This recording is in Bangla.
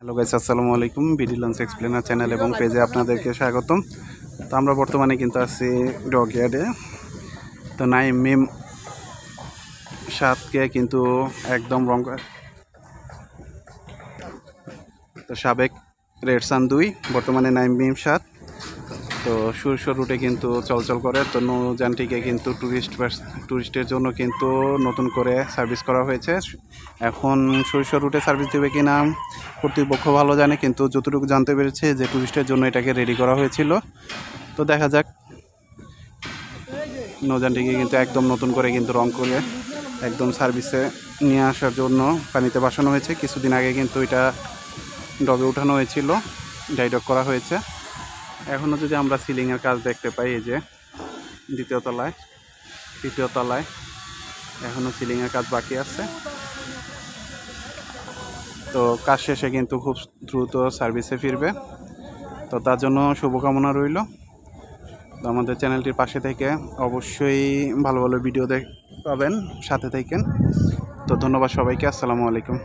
হ্যালো গাইস, আসসালামু আলাইকুম। বিডি লঞ্চ এক্সপ্লেনার চ্যানেল এবং পেজে আপনাদেরকে স্বাগতম। তো আমরা বর্তমানে কিন্তু আছি ডগ ইয়ার্ডে। তো নাইম মিম 7কে কিন্তু একদম রং তো সাবেক রেড সান 2, বর্তমানে নাইম মিম 7 তো সুরসর রুটে কিন্তু চলাচল করে। তো নৌযানটিকে কিন্তু টুরিস্টের জন্য কিন্তু নতুন করে সার্ভিস করা হয়েছে। এখন সুরসর রুটে সার্ভিস দেবে কি না কর্তৃপক্ষ ভালো জানে, কিন্তু যতটুকু জানতে পেরেছে যে টুরিস্টের জন্য এটাকে রেডি করা হয়েছিল। তো দেখা যাক, নৌযানটিকে কিন্তু একদম নতুন করে কিন্তু রং করে একদম সার্ভিসে নিয়ে আসার জন্য পানিতে বাসানো হয়েছে। কিছুদিন আগে কিন্তু এটা ডগে উঠানো হয়েছিল, ডাইডক করা হয়েছে। এখনও যদি আমরা সিলিংয়ের কাজ দেখতে পাই, এই যে দ্বিতীয় তলায়, তৃতীয় তলায় এখনও সিলিংয়ের কাজ বাকি আছে। তো কাজ শেষে কিন্তু খুব দ্রুত সার্ভিসে ফিরবে। তো তার জন্য শুভকামনা রইল। তো আমাদের চ্যানেলটির পাশে থেকে অবশ্যই ভালো ভালো ভিডিও পাবেন, সাথে থাকেন। তো ধন্যবাদ সবাইকে। আসসালামু আলাইকুম।